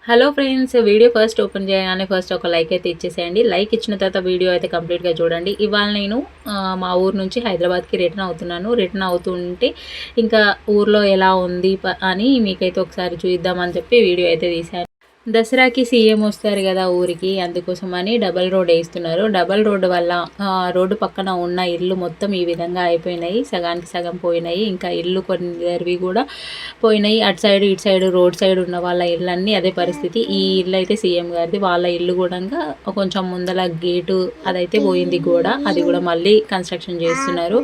Hello friends, video first open చేయగానే first ఒక like అయితే ఇచ్చేసేయండి. లైక్ ఇచ్చిన తర్వాత వీడియో అయితే కంప్లీట్గా చూడండి. ఇవాళ నేను మా ఊరు నుంచి హైదరాబాద్కి రిటర్న్ అవుతున్నాను. రిటర్న్ అవుతుంటే ఇంకా ఊర్లో ఎలా ఉంది అని మీకైతే ఒకసారి చూద్దామని చెప్పి వీడియో అయితే తీశాను. దసరాకి సీఎం వస్తారు కదా ఊరికి, అందుకోసమని డబల్ రోడ్ వేస్తున్నారు. డబల్ రోడ్డు వల్ల రోడ్డు పక్కన ఉన్న ఇల్లు మొత్తం ఈ విధంగా అయిపోయినాయి, సగానికి సగం పోయినాయి. ఇంకా ఇల్లు కొందరివి కూడా పోయినాయి. అటు సైడ్ ఇటు సైడ్ రోడ్ సైడ్ ఉన్న వాళ్ళ ఇళ్ళన్నీ అదే పరిస్థితి. ఈ ఇల్లు అయితే సీఎం గారిది. వాళ్ళ ఇల్లు కూడా కొంచెం ముందల గేటు అదైతే పోయింది, గోడ అది కూడా మళ్ళీ కన్స్ట్రక్షన్ చేస్తున్నారు.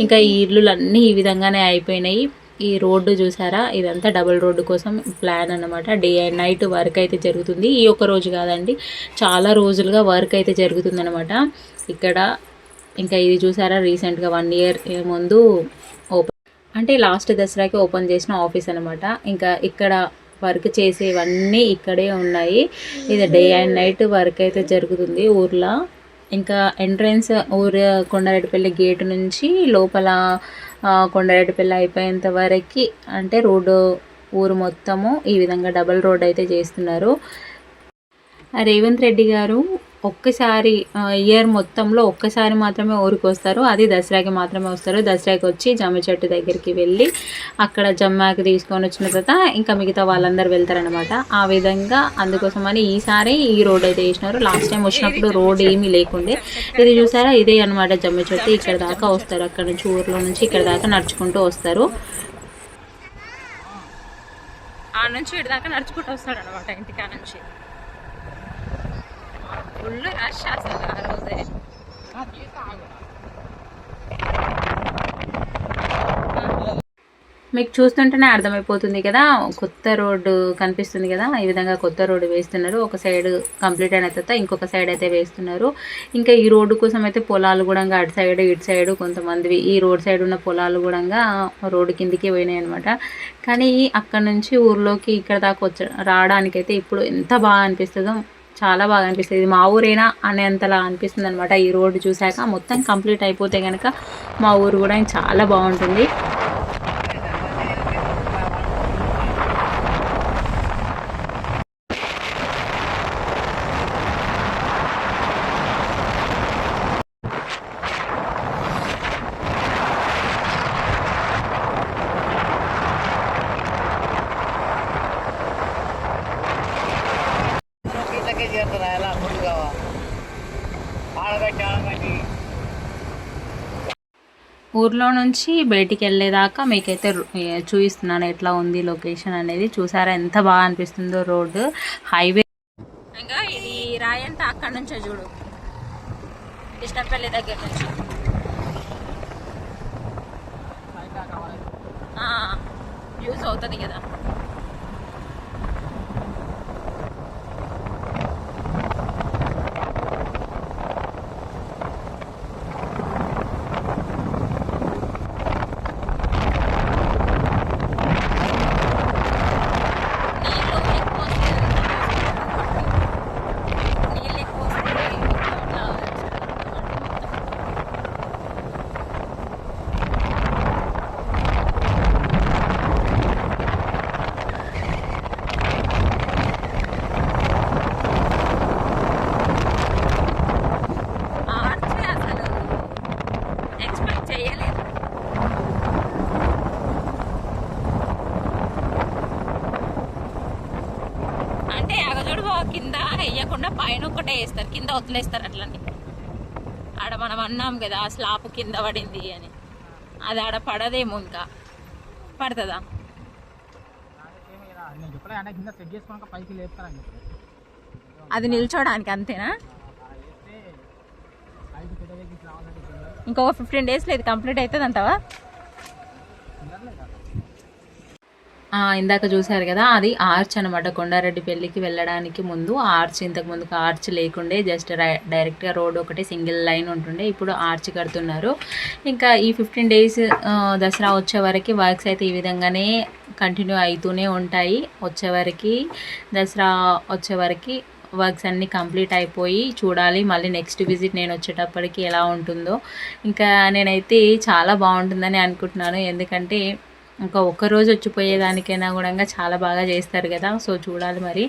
ఇంకా ఈ ఇల్లులన్నీ ఈ విధంగానే అయిపోయినాయి. ఈ రోడ్డు చూసారా, ఇదంతా డబుల్ రోడ్డు కోసం ప్లాన్ అన్నమాట. డే అండ్ నైట్ వర్క్ అయితే జరుగుతుంది. ఈ ఒక్క రోజు కాదండి, చాలా రోజులుగా వర్క్ అయితే జరుగుతుంది అనమాట ఇక్కడ. ఇంకా ఇది చూసారా, రీసెంట్గా 1 year ముందు ఓపెన్, అంటే లాస్ట్ దసరాకి ఓపెన్ చేసిన ఆఫీస్ అనమాట. ఇంకా ఇక్కడ వర్క్ చేసేవన్నీ ఇక్కడే ఉన్నాయి. ఇది డే అండ్ నైట్ వర్క్ అయితే జరుగుతుంది ఊర్లో. ఇంకా ఎంట్రన్స్ ఊరు కొండారెడ్డిపల్లి గేటు నుంచి లోపల కొండారెడ్డిపల్లి అయిపోయేంత వరకు, అంటే రోడ్డు ఊరు మొత్తము ఈ విధంగా డబల్ రోడ్ అయితే చేస్తున్నారు. రేవంత్ రెడ్డి గారు ఒక్కసారి ఇయర్ మొత్తంలో ఒక్కసారి మాత్రమే ఊరికి వస్తారు. అది దసరాకి మాత్రమే వస్తారు. దసరాకి వచ్చి జమ్మి చెట్టు దగ్గరికి వెళ్ళి అక్కడ జమ్మాకి తీసుకొని వచ్చిన తర్వాత ఇంకా మిగతా వాళ్ళందరూ వెళ్తారనమాట. ఆ విధంగా అందుకోసమని ఈసారి ఈ రోడ్ అయితే వేసినారు. లాస్ట్ టైం వచ్చినప్పుడు రోడ్ ఏమీ లేకుండే. ఇది చూసారా, ఇదే అనమాట జమ్మి చెట్టు. ఇక్కడ దాకా వస్తారు, అక్కడ నుంచి ఊర్లో నుంచి ఇక్కడ దాకా నడుచుకుంటూ వస్తారు. ఆ నుంచి ఇటు దాకా నడుచుకుంటూ వస్తాడు అనమాట, ఇంటికా నుంచి. ఫుల్ రష్ అసలు ఆ రోజే. మీకు చూస్తుంటేనే అర్థమైపోతుంది కదా, కొత్త రోడ్డు కనిపిస్తుంది కదా. ఈ విధంగా కొత్త రోడ్డు వేస్తున్నారు. ఒక సైడ్ కంప్లీట్ అయిన తర్వాత ఇంకొక సైడ్ అయితే వేస్తున్నారు. ఇంకా ఈ రోడ్డు కోసం అయితే పొలాలు కూడా అటు సైడ్ ఇటు సైడ్ కొంతమంది ఈ రోడ్ సైడ్ ఉన్న పొలాలు కూడా రోడ్డు కిందికి పోయినాయి అనమాట. కానీ అక్కడ నుంచి ఊర్లోకి ఇక్కడ దాకా రావడానికైతే ఇప్పుడు ఎంత బాగా అనిపిస్తుందో, చాలా బాగా అనిపిస్తుంది. మా ఊరేనా అనేంతలా అనిపిస్తుంది అనమాట. ఈ రోడ్డు చూశాక మొత్తం కంప్లీట్ అయిపోతే కనుక మా ఊరు కూడా చాలా బాగుంటుంది. ఊర్లో నుంచి బయటికి వెళ్ళేదాకా మీకైతే చూపిస్తున్నాను ఎట్లా ఉంది లొకేషన్ అనేది. చూసారా ఎంత బాగా అనిపిస్తుందో రోడ్డు, హైవే. ఇంకా ఇది రాయంతా అక్కడ నుంచో చూడు, కృష్ణపల్లి దగ్గర నుంచి యూజ్ అవుతుంది కదా. కింద వేయకుండా పైన ఒకటే వేస్తారు, కింద వదిలేస్తారు. అట్లని ఆడ మనం అన్నాం కదా ఆ స్లాబ్ కింద పడింది అని, అది ఆడ పడదేమో. ఇంకా పడుతుందా? అది నిల్చోడానికి అంతేనా? ఇంకొక 15 daysలో ఇది కంప్లీట్ అవుతుంది అంటావా? ఇందాక చూసారు కదా, అది ఆర్చ్ అనమాట. కొండారెడ్డిపల్లికి వెళ్ళడానికి ముందు ఆర్చ్, ఇంతకు ముందుకు ఆర్చ్ లేకుండే, జస్ట్ డైరెక్ట్గా రోడ్ ఒకటి సింగిల్ లైన్ ఉంటుండే. ఇప్పుడు ఆర్చ్ కడుతున్నారు. ఇంకా ఈ 15 days దసరా వచ్చే వరకు వర్క్స్ అయితే ఈ విధంగానే కంటిన్యూ అవుతూనే ఉంటాయి. దసరా వచ్చే వరకు వర్క్స్ అన్నీ కంప్లీట్ అయిపోయి చూడాలి. మళ్ళీ నెక్స్ట్ విజిట్ నేను వచ్చేటప్పటికి ఎలా ఉంటుందో. ఇంకా నేనైతే చాలా బాగుంటుందని అనుకుంటున్నాను, ఎందుకంటే ఇంకా ఒక్కరోజు వచ్చిపోయేదానికైనా కూడా చాలా బాగా చేస్తారు కదా. సో చూడాలి మరి.